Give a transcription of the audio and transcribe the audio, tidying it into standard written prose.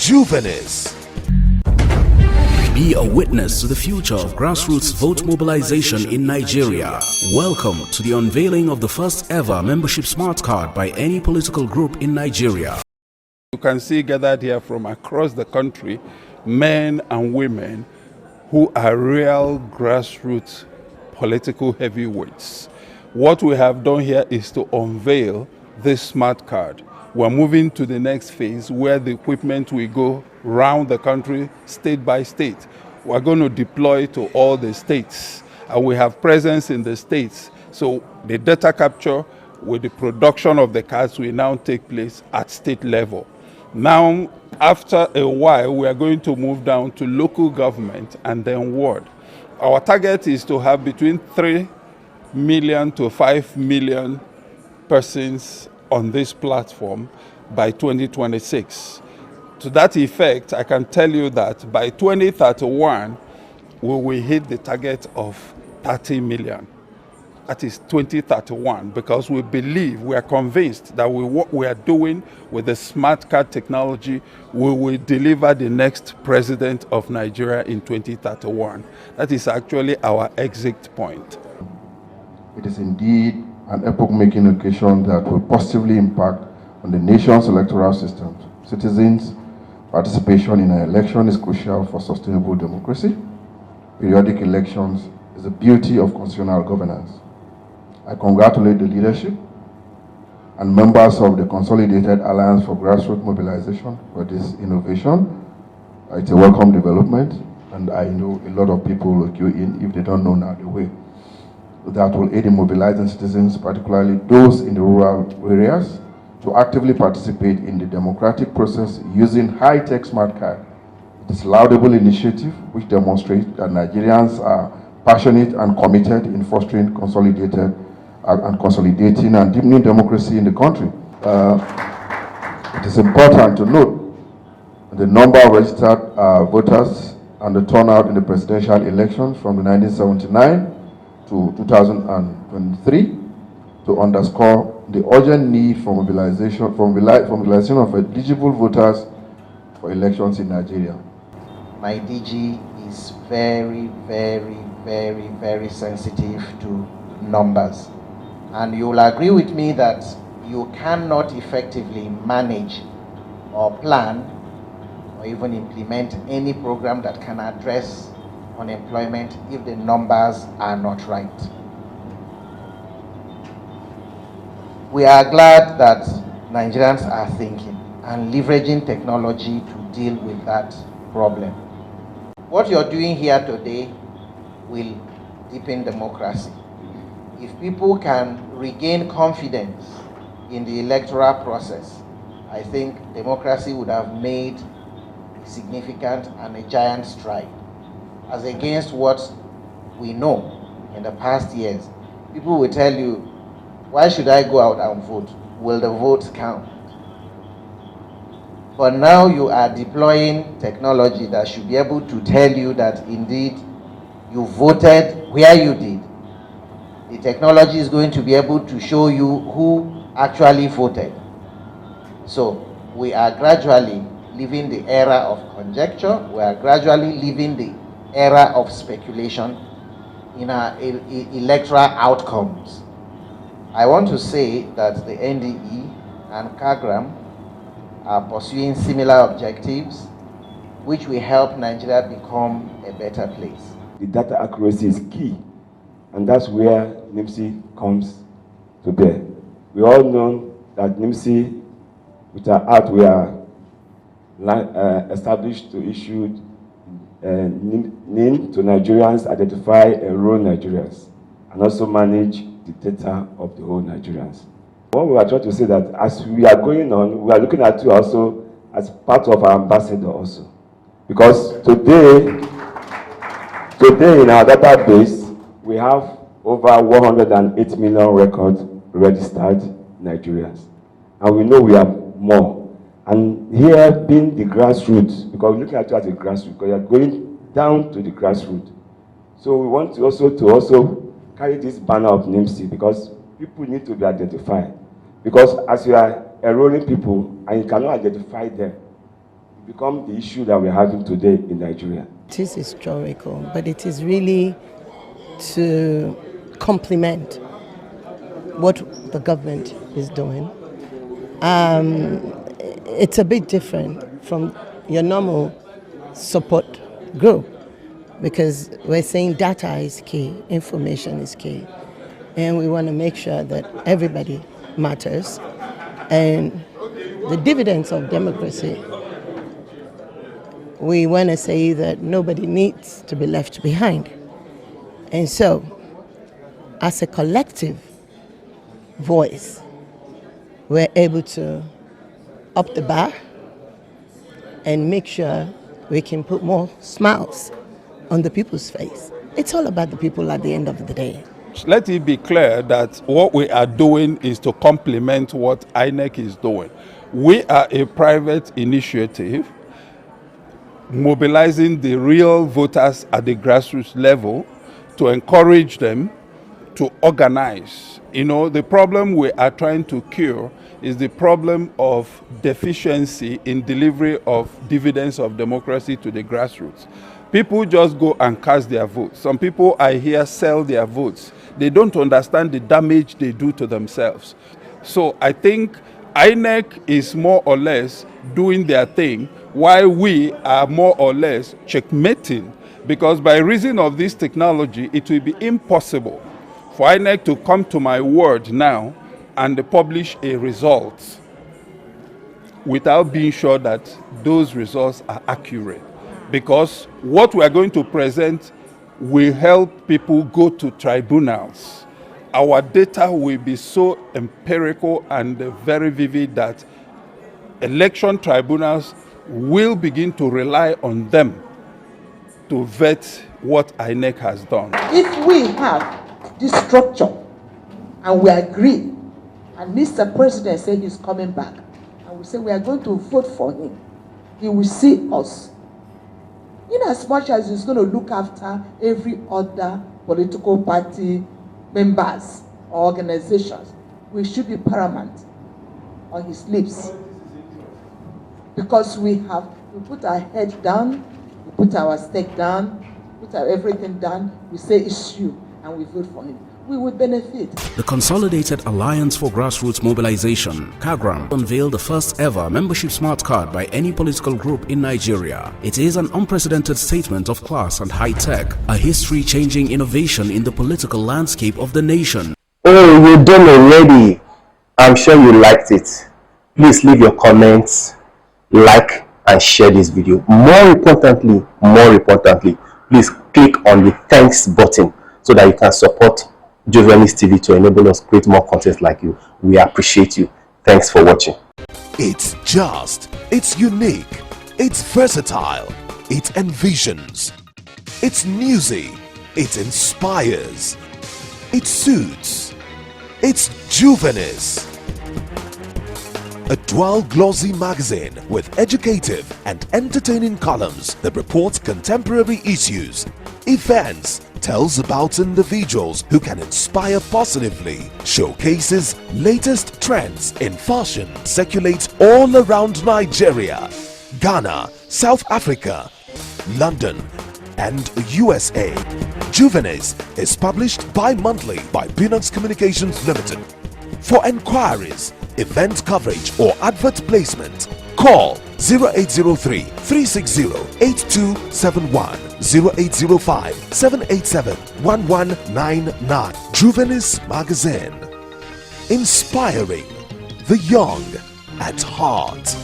Juvenis. Be a witness to the future of grassroots vote mobilization in Nigeria. Welcome to the unveiling of the first ever membership smart card by any political group in Nigeria. You can see gathered here from across the country, men and women who are real grassroots political heavyweights. What we have done here is to unveil this smart card. We're moving to the next phase where the equipment will go round the country, state by state. We're going to deploy to all the states, and we have presence in the states. So the data capture with the production of the cards will now take place at state level. Now, after a while, we are going to move down to local government and then ward. Our target is to have between 3 million to 5 million persons on this platform by 2026. To that effect, I can tell you that by 2031, we will hit the target of 30 million. That is 2031, because we believe, we are convinced that what we are doing with the smart card technology, we will deliver the next president of Nigeria in 2031. That is actually our exit point. It is indeed an epoch-making occasion that will positively impact on the nation's electoral system. Citizens' participation in an election is crucial for sustainable democracy. Periodic elections is the beauty of constitutional governance. I congratulate the leadership and members of the Consolidated Alliance for Grassroots Mobilization for this innovation. It's a welcome development, and I know a lot of people will queue in if they don't know now the way. That will aid in mobilizing citizens, particularly those in the rural areas, to actively participate in the democratic process using high-tech smart card. It is a laudable initiative which demonstrates that Nigerians are passionate and committed in fostering consolidating and deepening democracy in the country. It is important to note the number of registered voters and the turnout in the presidential elections from 1979 to 2023 to underscore the urgent need for mobilization of eligible voters for elections in Nigeria. My DG is very, very, very, very sensitive to numbers. And you will agree with me that you cannot effectively manage or plan or even implement any program that can address unemployment if the numbers are not right. We are glad that Nigerians are thinking and leveraging technology to deal with that problem. What you're doing here today will deepen democracy. If people can regain confidence in the electoral process, I think democracy would have made a significant and a giant stride. As against what we know in the past years, people will tell you, why should I go out and vote? Will the vote count? But now you are deploying technology that should be able to tell you that indeed you voted where you did. The technology is going to be able to show you who actually voted. So we are gradually leaving the era of conjecture. We are gradually leaving the era of speculation in our electoral outcomes. I want to say that the NDE and CaGram are pursuing similar objectives, which will help Nigeria become a better place. The data accuracy is key, and that's where NNPP comes to bear. We all know that NNPP, with our act, we are established to issue NIN to Nigerians, identify rural Nigerians, and also manage the data of the whole Nigerians. What we are trying to say that as we are going on, we are looking at you also as part of our ambassador also. Because today in our database, we have over 108 million records registered Nigerians. And we know we have more. And here being the grassroots, because we're looking at you as a grassroots, because you're going down to the grassroots. So we want to also carry this banner of NNPP, because people need to be identified. Because as you are enrolling people and you cannot identify them, become the issue that we're having today in Nigeria. It is historical, but it is really to complement what the government is doing. It's a bit different from your normal support group, because we're saying data is key, information is key, and we want to make sure that everybody matters. And the dividends of democracy, we want to say that nobody needs to be left behind. And so, as a collective voice, we're able to up the bar and make sure we can put more smiles on the people's face. It's all about the people at the end of the day. Let it be clear that what we are doing is to complement what INEC is doing. We are a private initiative mobilizing the real voters at the grassroots level to encourage them to organize. You know, the problem we are trying to cure is the problem of deficiency in delivery of dividends of democracy to the grassroots. People just go and cast their votes. Some people I hear sell their votes. They don't understand the damage they do to themselves. So I think INEC is more or less doing their thing, while we are more or less checkmating, because by reason of this technology, it will be impossible for INEC to come to my word now and publish a result without being sure that those results are accurate. Because what we are going to present will help people go to tribunals. Our data will be so empirical and very vivid that election tribunals will begin to rely on them to vet what INEC has done. If we have this structure and we agree, and Mr. President said he's coming back, and we say we are going to vote for him, he will see us. In as much as he's going to look after every other political party members or organizations, we should be paramount on his lips. Because we put our head down, we put our stake down, put our everything down, we say it's you, and we vote for him. We will benefit. The Consolidated Alliance for Grassroots Mobilization, CaGram, unveiled the first ever membership smart card by any political group in Nigeria. It is an unprecedented statement of class and high tech, a history-changing innovation in the political landscape of the nation. Oh, you done already. I'm sure you liked it. Please leave your comments, like and share this video. More importantly, please click on the thanks button so that you can support Juvenis TV to enable us create more content like you. We appreciate you. Thanks for watching. It's just, it's unique, it's versatile, it envisions, it's newsy, it inspires, it suits, it's Juvenis. A dual glossy magazine with educative and entertaining columns that report contemporary issues, events, tells about individuals who can inspire positively, showcases latest trends in fashion, circulates all around Nigeria, Ghana, South Africa, London, and USA. Juvenis is published bi-monthly by Peanuts Communications Limited. For enquiries, event coverage or advert placement, call 0803 360 8271, 0805 787 1199. Juvenis Magazine, inspiring the young at heart.